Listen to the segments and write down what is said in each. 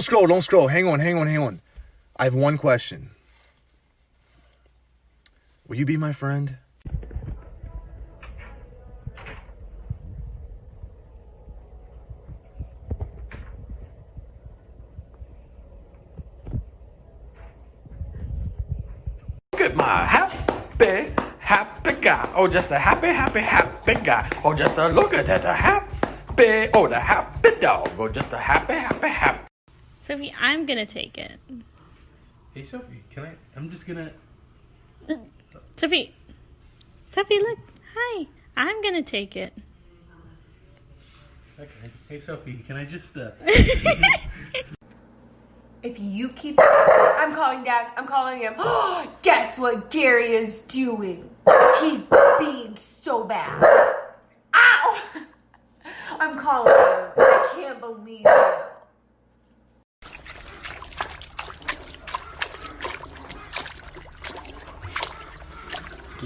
Don't scroll. Hang on. I have one question. Will you be my friend? Look at my happy guy. Oh, just a happy guy. Oh, just a look at that, the happy dog. Oh, just a happy. Sophie, I'm gonna take it. Hey, Sophie, I'm just gonna... Sophie, look. Hi. I'm gonna take it. Okay. Hey, Sophie, can I just, If you keep... I'm calling Dad. I'm calling him. Guess what Gary is doing? He's being so bad. Ow! I'm calling him. I can't believe it.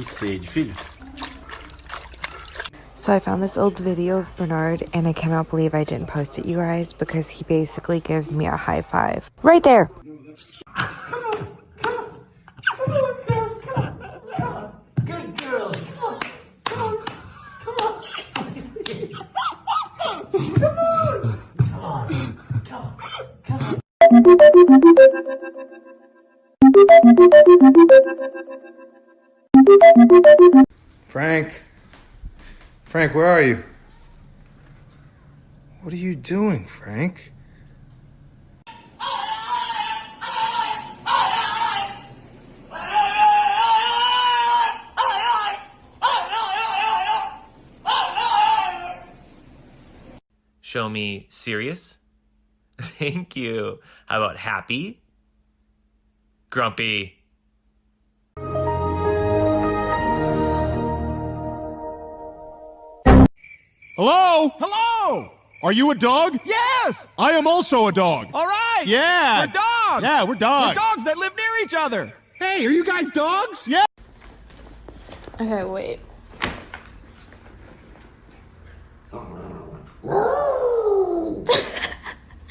C'est du fil. So I found this old video of Bernard, and I cannot believe I didn't post it, you guys, because he basically gives me a high five. Right there! Good girl. Frank, where are you? What are you doing, Frank? Show me serious. Thank you. How about happy? Grumpy. Hello? Hello! Are you a dog? Yes! I am also a dog. All right! Yeah! We're dogs! Yeah, we're dogs. We're dogs that live near each other! Hey, are you guys dogs? Yeah! Okay, wait.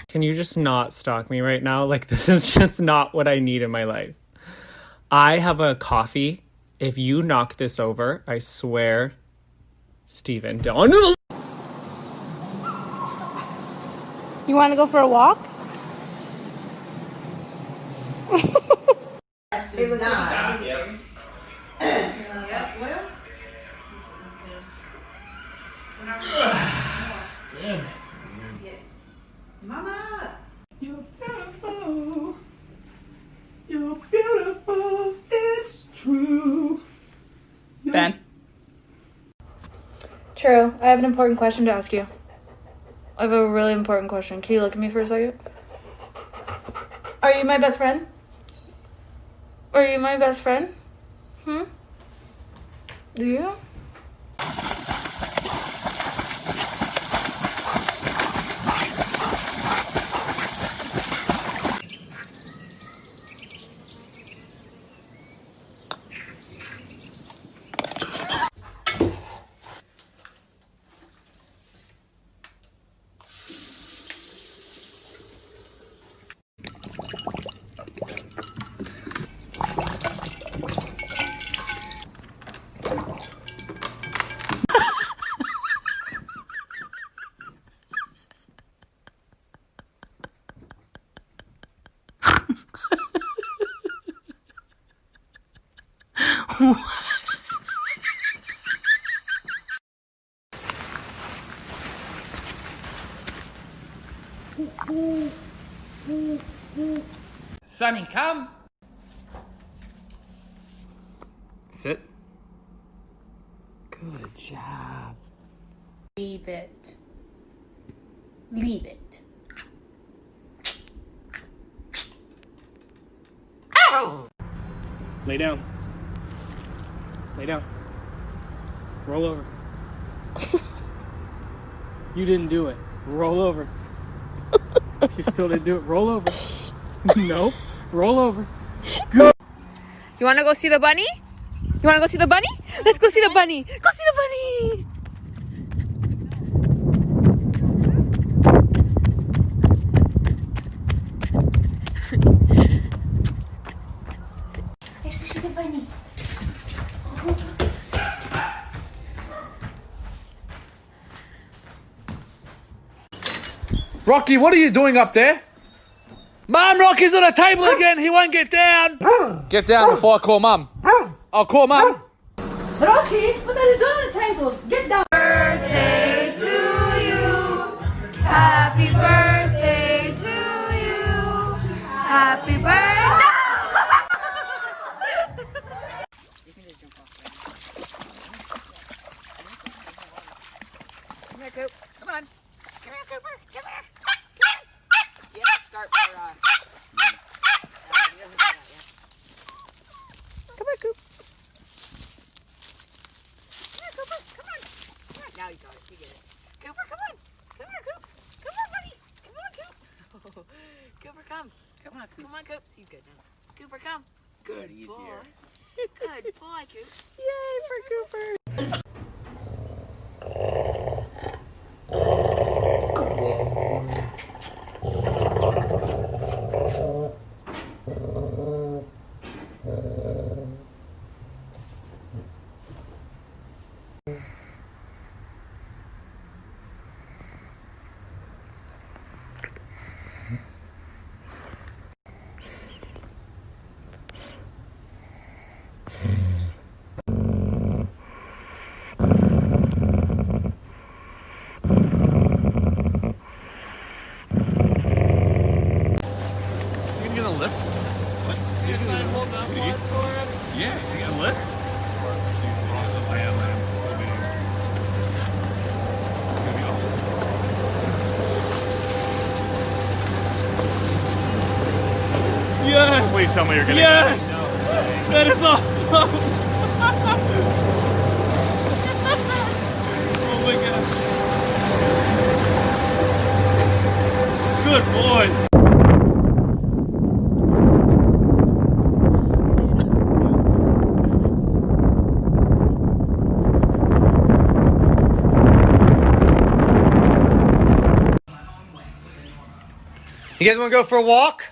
Can you just not stalk me right now? Like, this is just not what I need in my life. I have a coffee. If you knock this over, I swear, Steven, don't. You want to go for a walk? It looks like Damn it. Mama, you're beautiful. You're beautiful. It's true. Ben. True. I have an important question to ask you. I have a really important question. Can you look at me for a second? Are you my best friend? Are you my best friend? Do you? Sonny, come. Sit. Good job. Leave it. Leave it. Ow! Lay down. Lay down. Roll over. You didn't do it. Roll over. You still didn't do it. Roll over. Nope. Roll over. You want to go see the bunny? You want to go see the bunny? Let's go see the bunny. Go see the bunny. Rocky, what are you doing up there? Mom, Rocky's on the table again. He won't get down. Get down before I call Mum. I'll call Mum. Rocky, what are you doing on the table? Get down. Birthday to you. Happy birthday to you. Happy birthday. Come here, Coop. Come on. Come here, Cooper. Come here. You have to start for, he doesn't know that yet. Come here, Coop. Come here, Cooper. Come on. Come on. Now you got it. You get it. Cooper, come on. Come here, Coops. Come on, buddy. Come on, Coop. Cooper, come. Come on, Coops. Come on, Coops. He's good now. Cooper, come. Good boy. Good boy, Coops. Yay for Cooper. Yes! Please tell me you're gonna Yes! That is awesome! Oh my god. Good boy! You guys want to go for a walk?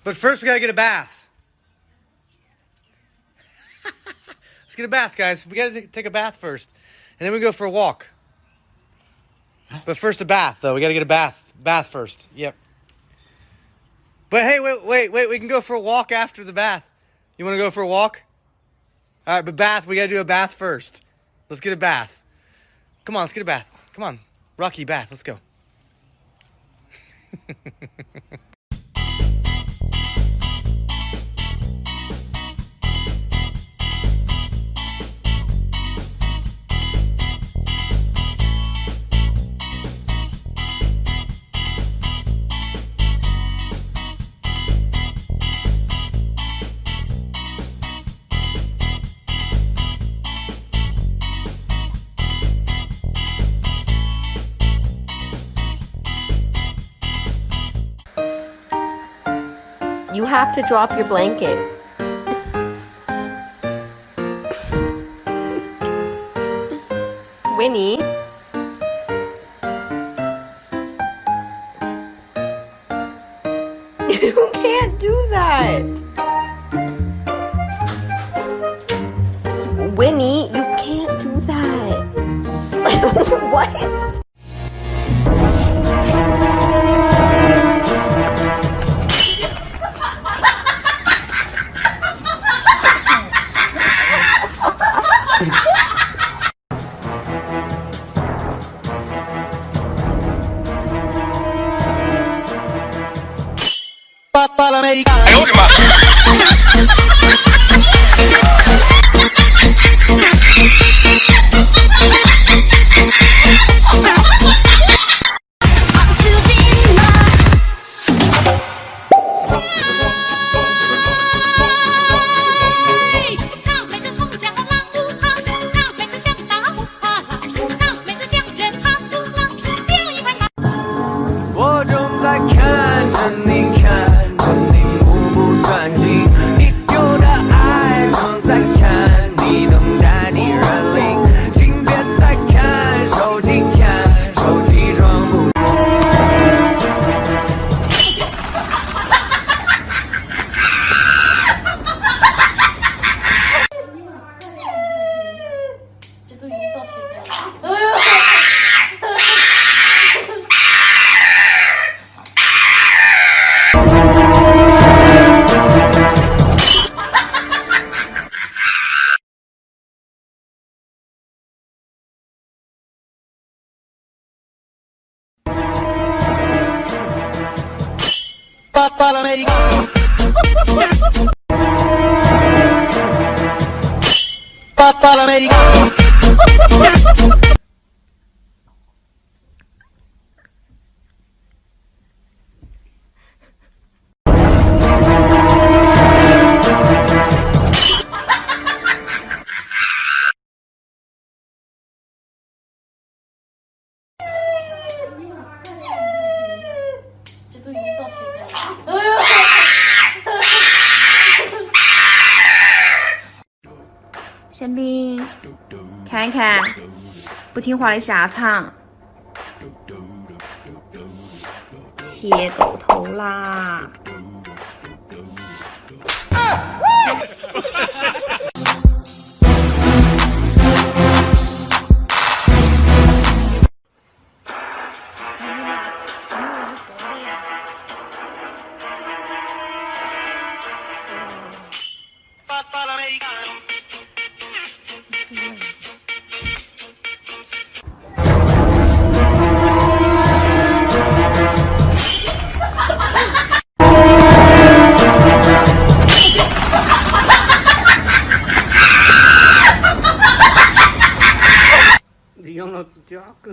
But first, we gotta get a bath. Let's get a bath, guys. We gotta take a bath first, and then we go for a walk. But first, a bath, though. We gotta get a bath first. Yep. But hey, wait. We can go for a walk after the bath. You want to go for a walk? All right, but bath. We gotta do a bath first. Let's get a bath. Come on, let's get a bath. Come on, Rocky, bath. Let's go. You have to drop your blanket. Winnie? You can't do that. Winnie, you can't do that. What? Papa l'americano. Papa l'americano.宪兵，看看，不听话的下场，切狗头啦！你用了指甲割。